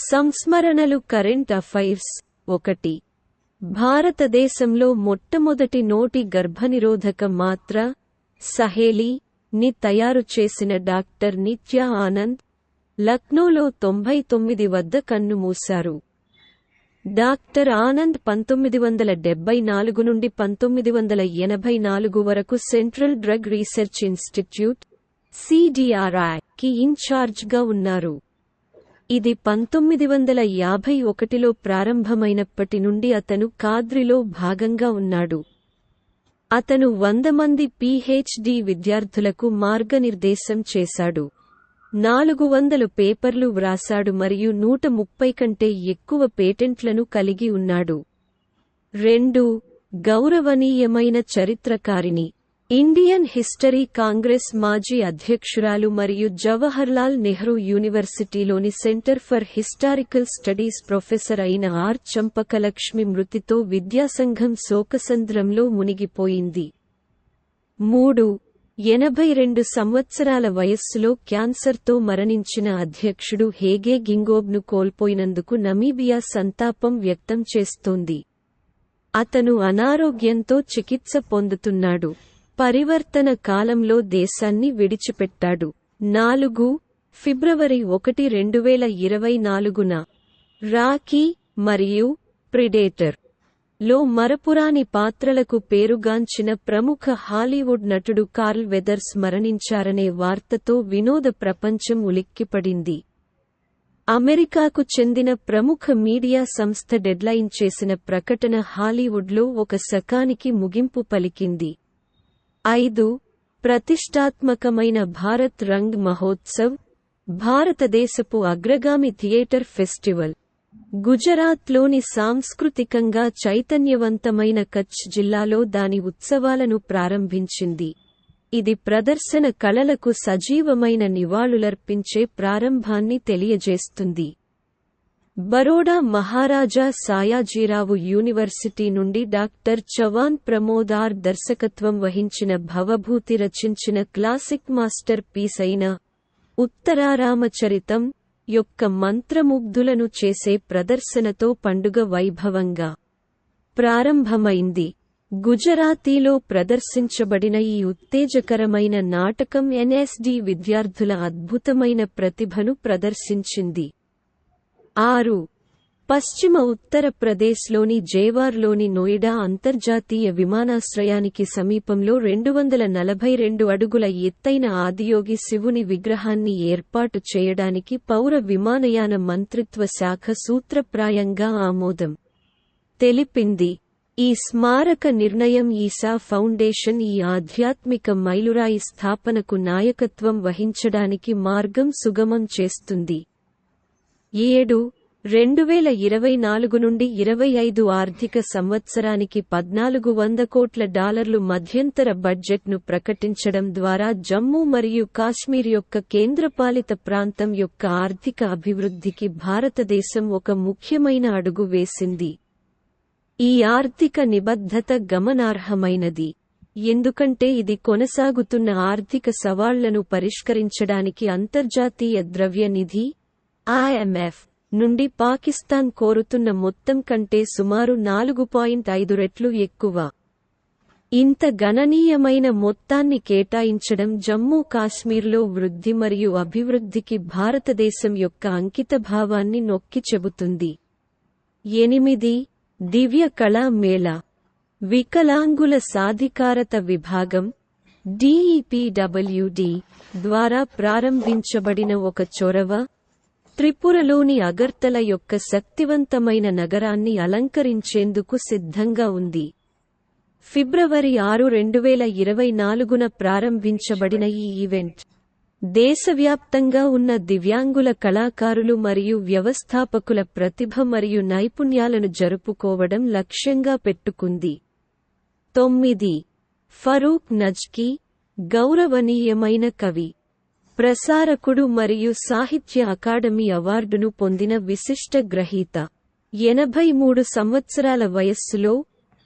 సంస్మరణలు current affairs 1. భారతదేశంలో మొట్టమొదటి నోటి గర్భనిరోధక మాత్ర సహేలీ ని తయారు చేసిన డాక్టర్ నిత్యా ఆనంద్ లక్నోలో 99 వద్ద కన్నుమూశారు. డాక్టర్ ఆనంద్ 1974 నుండి 1984 వరకు central drug research institute (CDRI) కి ఇన్ఛార్జ్గా ఉన్నారు. ఇది 1951లో ప్రారంభమైనప్పటి నుండి అతను కాద్రిలో భాగంగా ఉన్నాడు. అతను 100 మంది PhD విద్యార్థులకు మార్గనిర్దేశం చేశాడు. 400 పేపర్లు వ్రాసాడు మరియు 130 కంటే ఎక్కువ పేటెంట్లను కలిగి ఉన్నాడు. 2. గౌరవనీయమైన చరిత్రకారిణి, ఇండియన్ హిస్టరీ కాంగ్రెస్ మాజీ అధ్యక్షురాలు మరియు జవహర్లాల్ నెహ్రూ యూనివర్సిటీలోని centre for historical studies professor అయిన ఆర్. చంపకలక్ష్మి మృతితో విద్యాసంఘం శోకసంద్రంలో మునిగిపోయింది. 3. 82 సంవత్సరాల వయస్సులో క్యాన్సర్తో మరణించిన అధ్యక్షుడు హేగే గింగోబ్ను కోల్పోయినందుకు నమీబియా సంతాపం వ్యక్తం చేస్తోంది. అతను అనారోగ్యంతో చికిత్స పొందుతున్నాడు. పరివర్తన కాలంలో దేశాన్ని విడిచిపెట్టాడు. 4. ఫిబ్రవరి 1, 2024న రాకీ మరియు ప్రిడేటర్ లో మరపురాని పాత్రలకు పేరుగాంచిన ప్రముఖ హాలీవుడ్ నటుడు కార్ల్ వెదర్స్ మరణించారనే వార్తతో వినోద ప్రపంచం ఉలిక్కిపడింది. అమెరికాకు చెందిన ప్రముఖ మీడియా సంస్థ డెడ్లైన్ చేసిన ప్రకటన హాలీవుడ్లో ఒక శకానికి ముగింపు పలికింది. 5. ప్రతిష్టాత్మకమైన భారత్ రంగ్ మహోత్సవ్, భారతదేశపు అగ్రగామి థియేటర్ ఫెస్టివల్, గుజరాత్లోని సాంస్కృతికంగా చైతన్యవంతమైన కచ్ జిల్లాలో దాని ఉత్సవాలను ప్రారంభించింది. ఇది ప్రదర్శన కళలకు సజీవమైన నివాళులర్పించే ప్రారంభాన్ని తెలియజేస్తుంది. బరోడా మహారాజా సాయాజీరావు యూనివర్సిటీ నుండి డాక్టర్ చవాన్ ప్రమోద్ ఆర్ దర్శకత్వం వహించిన భవభూతి రచించిన క్లాసిక్ మాస్టర్ పీస్ అయిన ఉత్తరారామచరితం యొక్క మంత్రముగ్ధులను చేసే ప్రదర్శనతో పండుగ వైభవంగా ప్రారంభమైంది. గుజరాతీలో ప్రదర్శించబడిన ఈ ఉత్తేజకరమైన నాటకం NSD విద్యార్థుల అద్భుతమైన ప్రతిభను ప్రదర్శించింది. 6. పశ్చిమ ఉత్తరప్రదేశ్లోని జేవార్లోని నోయిడా అంతర్జాతీయ విమానాశ్రయానికి సమీపంలో 242 అడుగుల ఎత్తైన ఆదియోగి శివుని విగ్రహాన్ని ఏర్పాటు చేయడానికి పౌర విమానయాన మంత్రిత్వ శాఖ సూత్రప్రాయంగా ఆమోదం తెలిపింది. ఈ స్మారక నిర్ణయం ఈసా ఫౌండేషన్ ఈ ఆధ్యాత్మిక మైలురాయి స్థాపనకు నాయకత్వం వహించడానికి మార్గం సుగమం చేస్తుంది. 7. 2024 నుండి 25 ఆర్థిక సంవత్సరానికి $1,400 కోట్ల మధ్యంతర బడ్జెట్ను ప్రకటించడం ద్వారా జమ్మూ మరియు కాశ్మీర్ యొక్క కేంద్రపాలిత ప్రాంతం యొక్క ఆర్థిక అభివృద్ధికి భారతదేశం ఒక ముఖ్యమైన అడుగు వేసింది. ఈ ఆర్థిక నిబద్ధత గమనార్హమైనది, ఎందుకంటే ఇది కొనసాగుతున్న ఆర్థిక సవాళ్లను పరిష్కరించడానికి అంతర్జాతీయ ద్రవ్య నిధి (IMF) నుండి పాకిస్తాన్ కోరుతున్న మొత్తం కంటే సుమారు 4.5 రెట్లు ఎక్కువ. ఇంత గణనీయమైన మొత్తాన్ని కేటాయించడం జమ్మూ కాశ్మీర్లో వృద్ధి మరియు అభివృద్ధికి భారతదేశం యొక్క అంకితభావాన్ని నొక్కి చెబుతుంది. 8. దివ్య కళా మేళా, వికలాంగుల సాధికారత విభాగం DEPWD ద్వారా ప్రారంభించబడిన ఒక చొరవ త్రిపురలోని అగర్తల యొక్క శక్తివంతమైన నగరాన్ని అలంకరించేందుకు సిద్ధంగా ఉంది. ఫిబ్రవరి 6, 2024న ప్రారంభించబడిన ఈ ఈవెంట్ దేశవ్యాప్తంగా ఉన్న దివ్యాంగుల కళాకారులు మరియు వ్యవస్థాపకుల ప్రతిభ మరియు నైపుణ్యాలను జరుపుకోవడం లక్ష్యంగా పెట్టుకుంది. 9. ఫరూక్ నజ్కీ, గౌరవనీయమైన కవి, ప్రసారకుడు మరియు సాహిత్య అకాడమీ అవార్డును పొందిన విశిష్ట గ్రహీత. 83 సంవత్సరాల వయస్సులో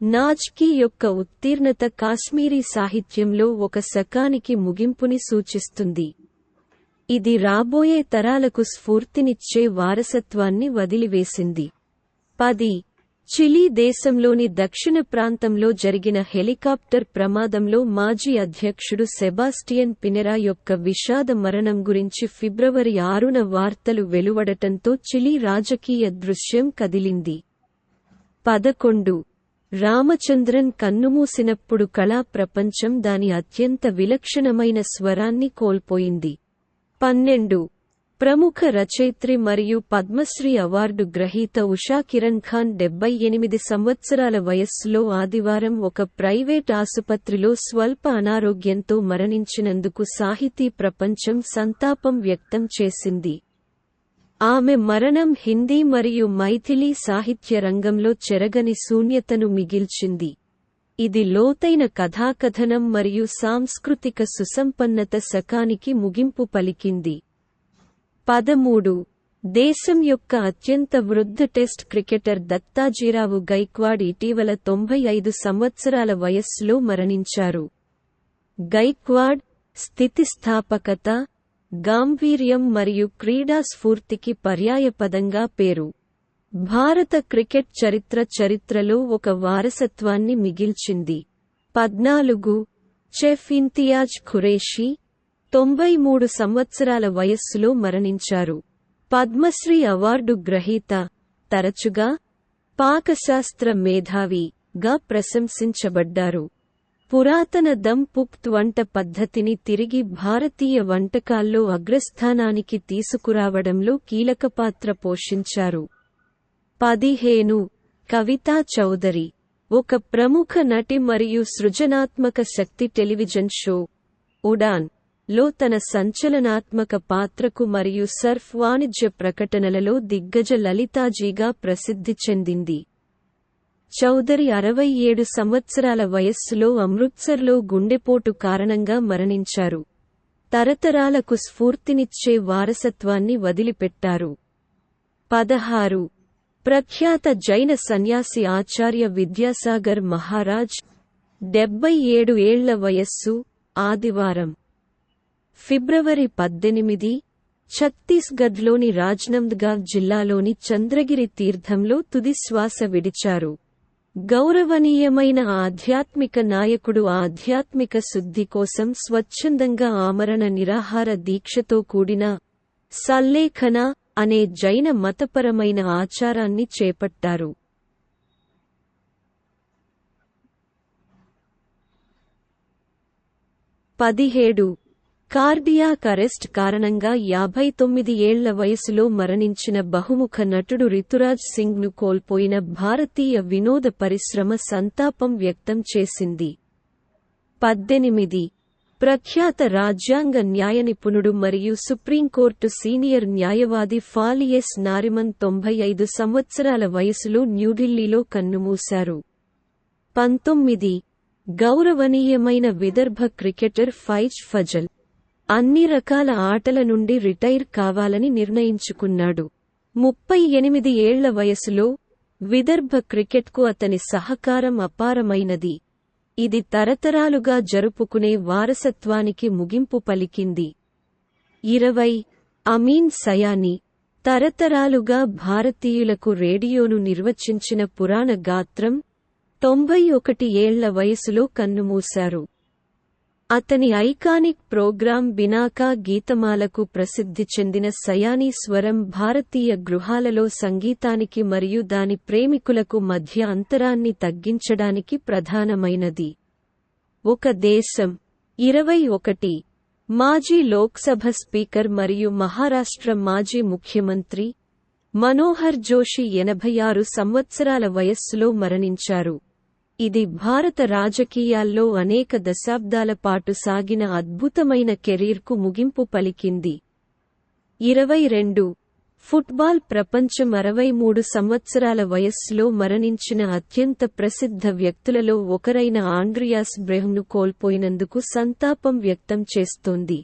నాజ్కీ యొక్క ఉత్తీర్ణత కాశ్మీరీ సాహిత్యంలో ఒక శకానికి ముగింపుని సూచిస్తుంది. ఇది రాబోయే తరాలకు స్ఫూర్తినిచ్చే వారసత్వాన్ని వదిలివేసింది. 10. చిలీ దేశంలోని దక్షిణ ప్రాంతంలో జరిగిన హెలికాప్టర్ ప్రమాదంలో మాజీ అధ్యక్షుడు సెబాస్టియన్ పినెరా యొక్క విషాద మరణం గురించి ఫిబ్రవరి 6న వార్తలు వెలువడటంతో చిలీ రాజకీయ దృశ్యం కదిలింది. 11. రామచంద్రన్ కన్నుమూసినప్పుడు కళా ప్రపంచం దాని అత్యంత విలక్షణమైన స్వరాన్ని కోల్పోయింది. 12. ప్రముఖ రచయిత్రి మరియు పద్మశ్రీ అవార్డు గ్రహీత ఉషా కిరణ్ ఖాన్ 78 సంవత్సరాల వయస్సులో ఆదివారం ఒక ప్రైవేట్ ఆసుపత్రిలో స్వల్ప అనారోగ్యంతో మరణించినందుకు సాహితీ ప్రపంచం సంతాపం వ్యక్తం చేసింది. ఆమె మరణం హిందీ మరియు మైథిలీ సాహిత్య రంగంలో చెరగని శూన్యతను మిగిల్చింది. ఇది లోతైన కథాకథనం మరియు సాంస్కృతిక సుసంపన్నత శకానికి ముగింపు పలికింది. 13. దేశం యొక్క అత్యంత వృద్ధ టెస్ట్ క్రికెటర్ దత్తాజీరావు గైక్వాడ్ ఇటీవల 95 సంవత్సరాల వయస్సులో మరణించారు. గైక్వాడ్ స్థితిస్థాపకత, గాంభీర్యం మరియు క్రీడా స్ఫూర్తికి పర్యాయపదంగా పేరు. భారత క్రికెట్ చరిత్రలో ఒక వారసత్వాన్ని మిగిల్చింది. 14. చెఫ్ ఇంతియాజ్ ఖురేషీ 93 సంవత్సరాల వయస్సులో మరణించారు. పద్మశ్రీ అవార్డు గ్రహీత, తరచుగా పాకశాస్త్ర మేధావిగా ప్రశంసించబడ్డారు. పురాతన దమ్ పుఖ్త్ వంట పద్ధతిని తిరిగి భారతీయ వంటకాల్లో అగ్రస్థానానికి తీసుకురావడంలో కీలకపాత్ర పోషించారు. 15. కవితా చౌదరి ఒక ప్రముఖ నటి మరియు సృజనాత్మక శక్తి. టెలివిజన్ షో ఉడాన్ లో తన సంచలనాత్మక పాత్రకు మరియు సర్ఫ్ వాణిజ్య ప్రకటనలలో దిగ్గజ లలితాజీగా ప్రసిద్ధి చెందింది. చౌదరి 67 సంవత్సరాల వయస్సులో అమృత్సర్లో గుండెపోటు కారణంగా మరణించారు. తరతరాలకు స్ఫూర్తినిచ్చే వారసత్వాన్ని వదిలిపెట్టారు. 16. ప్రఖ్యాత జైన సన్యాసి ఆచార్య విద్యాసాగర్ మహారాజ్ 77 ఏళ్ల వయస్సు, ఆదివారం ఫిబ్రవరి 18 ఛత్తీస్గఢ్లోని రాజ్నంద్గావ్ జిల్లాలోని చంద్రగిరి తీర్థంలో తుదిశ్వాస విడిచారు. గౌరవనీయమైన ఆధ్యాత్మిక నాయకుడు ఆధ్యాత్మిక శుద్ధి కోసం స్వచ్ఛందంగా ఆమరణ నిరాహార దీక్షతో కూడిన సల్లేఖన అనే జైన మతపరమైన ఆచారాన్ని చేపట్టారు. 17. కార్డియాక్ అరెస్ట్ కారణంగా 59 ఏళ్ల వయసులో మరణించిన బహుముఖ నటుడు రితురాజ్ సింగ్ను కోల్పోయిన భారతీయ వినోద పరిశ్రమ సంతాపం వ్యక్తం చేసింది. 18. ప్రఖ్యాత రాజ్యాంగ న్యాయ నిపుణుడు మరియు సుప్రీంకోర్టు సీనియర్ న్యాయవాది ఫాలి ఎస్ నారిమన్ 95 సంవత్సరాల వయసులో న్యూఢిల్లీలో కన్నుమూశారు. 19. గౌరవనీయమైన విదర్భ క్రికెటర్ ఫైజ్ ఫజల్ అన్ని రకాల ఆటల నుండి రిటైర్ కావాలని నిర్ణయించుకున్నాడు. 38 ఏళ్ల వయసులో విదర్భ క్రికెట్కు అతని సహకారం అపారమైనది. ఇది తరతరాలుగా జరుపుకునే వారసత్వానికి ముగింపు పలికింది. 20. అమీన్ సయానీ తరతరాలుగా భారతీయులకు రేడియోను నిర్వచించిన పురాణ గాత్రం 91 ఏళ్ల వయసులో కన్నుమూశారు. అతని ఐకానిక్ ప్రోగ్రాం బినాకా గీతమాలకు ప్రసిద్ధి చెందిన సయానీ స్వరం భారతీయ గృహాలలో సంగీతానికి మరియు దాని ప్రేమికులకు మధ్య అంతరాన్ని తగ్గించడానికి ప్రధానమైనది. ఒక దేశం. 21. మాజీ లోక్సభ స్పీకర్ మరియు మహారాష్ట్ర మాజీ ముఖ్యమంత్రి మనోహర్ జోషి 86 సంవత్సరాల వయస్సులో మరణించారు. ఇది భారత రాజకీయాల్లో అనేక దశాబ్దాల పాటు సాగిన అద్భుతమైన కెరీర్కు ముగింపు పలికింది. 22. ఫుట్బాల్ ప్రపంచం 63 సంవత్సరాల వయస్సులో మరణించిన అత్యంత ప్రసిద్ధ వ్యక్తులలో ఒకరైన ఆండ్రియాస్ బ్రెహ్ను కోల్పోయినందుకు సంతాపం వ్యక్తం చేస్తోంది.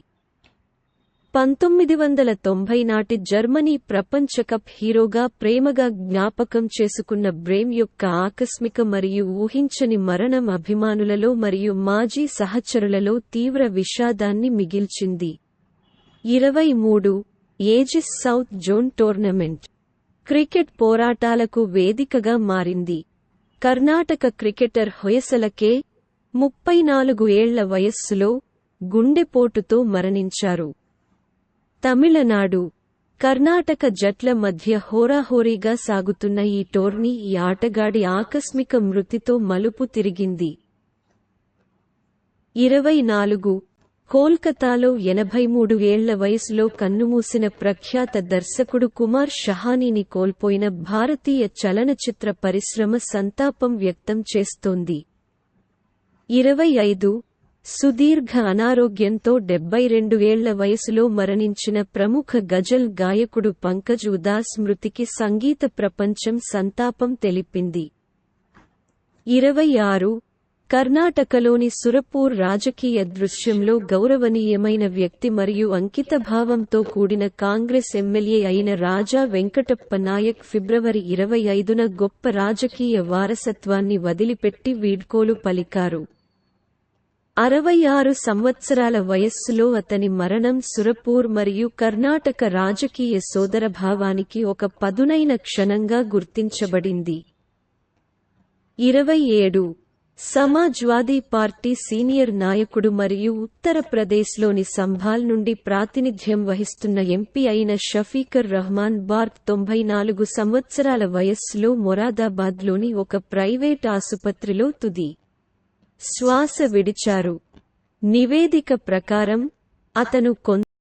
1990 నాటి జర్మనీ ప్రపంచ కప్ హీరోగా ప్రేమగా జ్ఞాపకం చేసుకున్న బ్రేమ్ యొక్క ఆకస్మిక మరియు ఊహించని మరణం అభిమానులలో మరియు మాజీ సహచరులలో తీవ్ర విషాదాన్ని మిగిల్చింది. 23 Aegis south zone tournament cricket పోరాటాలకు వేదికగా మారింది. కర్ణాటక క్రికెటర్ హొయసల 34 ఏళ్ల వయస్సులో గుండెపోటుతో మరణించారు. తమిళనాడు, కర్ణాటక జట్ల మధ్య హోరాహోరీగా సాగుతున్న ఈ టోర్నీ ఈ ఆటగాడి ఆకస్మిక మృతితో మలుపు తిరిగింది. 24 కోల్కతాలో 83 ఏళ్ల వయసులో కన్నుమూసిన ప్రఖ్యాత దర్శకుడు కుమార్ షహానీని కోల్పోయిన భారతీయ చలనచిత్ర పరిశ్రమ సంతాపం వ్యక్తం చేస్తోంది. 25 సుదీర్ఘ అనారోగ్యంతో 72 ఏళ్ల వయసులో మరణించిన ప్రముఖ గజల్ గాయకుడు పంకజ్ ఉదాస్ మృతికి సంగీత ప్రపంచం సంతాపం తెలిపింది. 26 కర్ణాటకలోని సురపూర్ రాజకీయ దృశ్యంలో గౌరవనీయమైన వ్యక్తి మరియు అంకితభావంతో కూడిన కాంగ్రెస్ ఎమ్మెల్యే అయిన రాజా వెంకటప్ప నాయక్ ఫిబ్రవరి 25న గొప్ప రాజకీయ వారసత్వాన్ని వదిలిపెట్టి వీడ్కోలు పలికారు. 66 సంవత్సరాల వయస్సులో అతని మరణం సురపూర్ మరియు కర్ణాటక రాజకీయ సోదరభావానికి ఒక పదునైన క్షణంగా గుర్తించబడింది. 27 సమాజ్వాదీ పార్టీ సీనియర్ నాయకుడు మరియు ఉత్తరప్రదేశ్లోని సంభాల్ నుండి ప్రాతినిధ్యం వహిస్తున్న ఎంపీ అయిన షఫీకర్ రహమాన్ బార్క్ 94 సంవత్సరాల వయస్సులో మొరాదాబాద్లోని ఒక ప్రైవేట్ ఆసుపత్రిలో తుది శ్వాస విడిచారు. నివేదిక ప్రకారం అతను